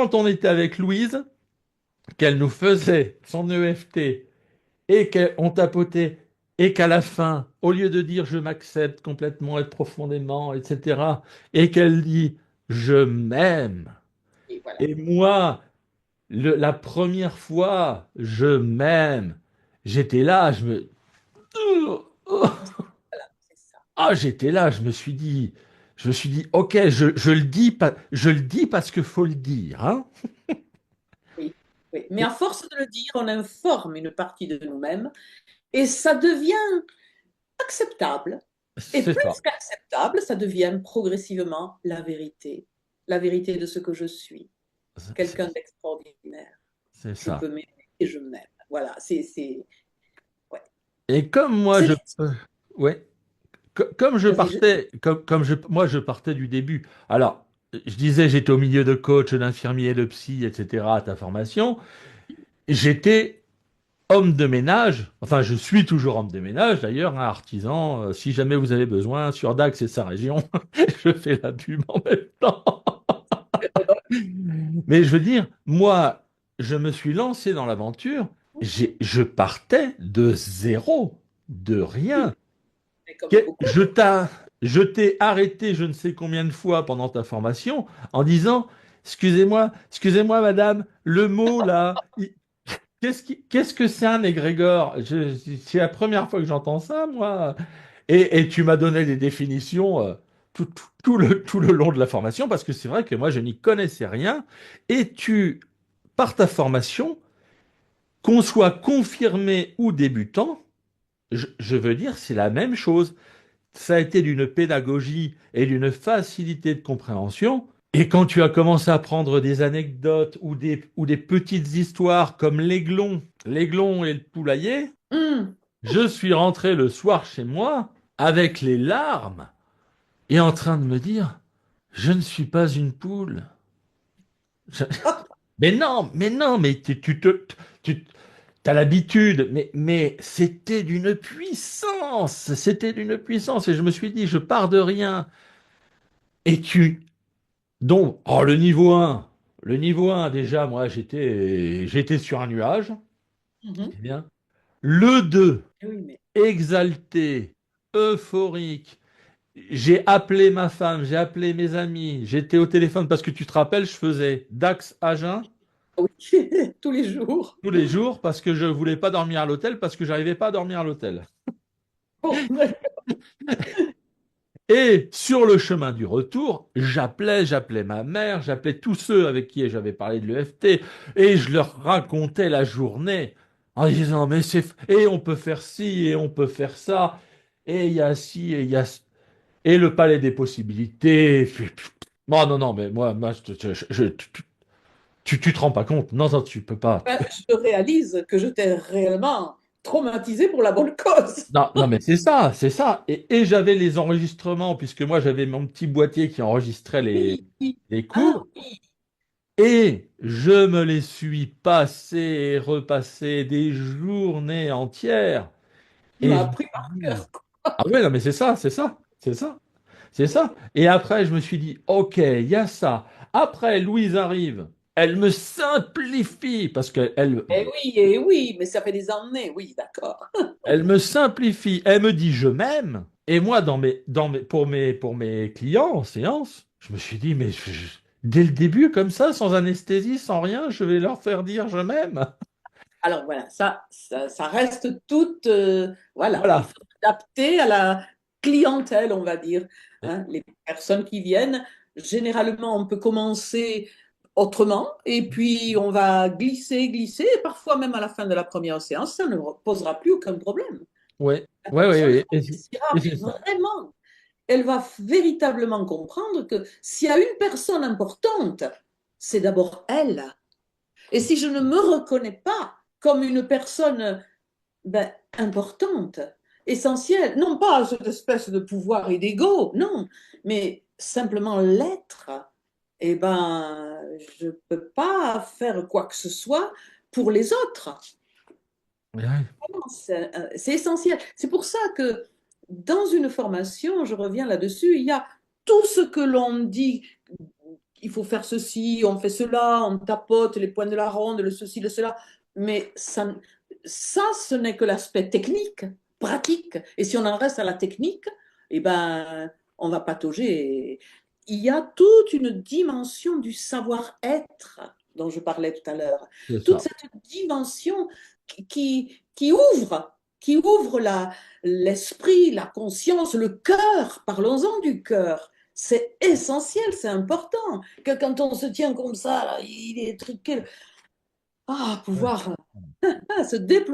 quand on était avec Louise, qu'elle nous faisait son EFT et qu'on tapotait et qu'à la fin, au lieu de dire je m'accepte complètement et profondément, etc., et qu'elle dit je m'aime. Et voilà, Et moi, la première fois, je m'aime. J'étais là, je me... voilà, c'est ça. Ah, j'étais là, je me suis dit, ok, je le dis pas, je le dis parce que faut le dire, hein. Oui, oui. Mais à force de le dire, on informe une partie de nous-mêmes et ça devient acceptable. Et C'est ça, plus qu'acceptable, ça devient progressivement la vérité de ce que je suis, c'est quelqu'un d'extraordinaire. c'est Je ça. peux m'aimer et je m'aime. Voilà, ouais. Et comme moi, C'est, ouais, comme je vas-y, partais, moi, je partais du début. Alors, je disais, j'étais au milieu de coach, d'infirmier, de psy, etc. à ta formation. J'étais homme de ménage, enfin je suis toujours homme de ménage d'ailleurs, un artisan, si jamais vous avez besoin, sur Dax et sa région, je fais la pub en même temps. Mais je veux dire, moi, je me suis lancé dans l'aventure, je partais de zéro, de rien. mais comme beaucoup. Je t'ai arrêté je ne sais combien de fois pendant ta formation en disant, excusez-moi madame, le mot là, qu'est-ce que c'est un égrégore? C'est la première fois que j'entends ça, moi. Et tu m'as donné des définitions tout le long de la formation, parce que c'est vrai que moi, je n'y connaissais rien. Et par ta formation, qu'on soit confirmé ou débutant, je veux dire, c'est la même chose. Ça a été d'une pédagogie et d'une facilité de compréhension. Et quand tu as commencé à prendre des anecdotes ou des petites histoires comme l'aiglon et le poulailler, Hum. je suis rentré le soir chez moi avec les larmes et en train de me dire, je ne suis pas une poule. Je- mais non, mais tu as l'habitude, mais c'était d'une puissance. Et je me suis dit, je pars de rien. Et donc, oh, le niveau un déjà, moi, j'étais sur un nuage. Mhm. C'était bien. Le 2 Eh oui, mais exalté, euphorique. J'ai appelé ma femme, j'ai appelé mes amis, j'étais au téléphone parce que tu te rappelles, je faisais Dax Agen oui, tous les jours. tous les jours parce que je voulais pas dormir à l'hôtel parce que j'arrivais pas à dormir à l'hôtel. Bon, Et sur le chemin du retour, j'appelais ma mère, j'appelais tous ceux avec qui j'avais parlé de l'EFT et je leur racontais la journée en disant et on peut faire ci et on peut faire ça et il y a ci et il y a et le palais des possibilités. Non, non, non, mais moi tu te rends pas compte. Non, non, tu peux pas. ben, je réalise que je t'ai réellement traumatisé pour la bonne cause. Non, non, mais c'est ça, c'est ça. Et j'avais les enregistrements, puisque moi j'avais mon petit boîtier qui enregistrait Oui, oui. les Ah cours, oui, et je me les suis passés et repassés des journées entières. tu Et m'as je me appris suis par dit, cœur, quoi. ah ouais, non, mais c'est ça, c'est ça, c'est ça, c'est ça. Et après, je me suis dit, ok, il y a ça. Après, Louise arrive, elle me simplifie, parce qu'Eh oui, mais ça fait des années, oui, d'accord. elle me simplifie, elle me dit je m'aime. Et moi, pour mes clients en séance, je me suis dit, dès le début, comme ça, anesthésie, sans rien, je vais leur faire dire je m'aime. Alors voilà, ça reste tout, voilà, il Voilà. faut adapter à la clientèle, on va dire, hein. Les personnes qui viennent, généralement, on peut commencer autrement, et puis on va glisser, glisser, et parfois même à la fin de la première séance, ça ne posera plus aucun problème. Ouais, La ouais, ouais, personne ouais. appréciera, Et mais c'est ça. vraiment, elle va véritablement comprendre que s'il y a une personne importante, c'est d'abord elle. Et si je ne me reconnais pas comme une personne ben, importante, essentielle, non pas cette espèce de pouvoir et d'ego, non, mais simplement l'être, eh ben, je ne peux pas faire quoi que ce soit pour les autres. Ouais, C'est essentiel. C'est pour ça que dans une formation, je reviens là-dessus, il y a tout ce que l'on dit il faut faire ceci, on fait cela, on tapote les points de la ronde, le ceci, le cela. Mais ça ce n'est que l'aspect technique, pratique. Et si on en reste à la technique, eh ben, on va patauger. Il y a toute une dimension du savoir-être dont je parlais tout à l'heure. C'est Toute ça. cette dimension qui ouvre l'esprit, la conscience, le cœur. Parlons-en du cœur. C'est essentiel, c'est important. Que quand on se tient comme ça, là, il est truqué. Ah, Ouais. pouvoir se déployer.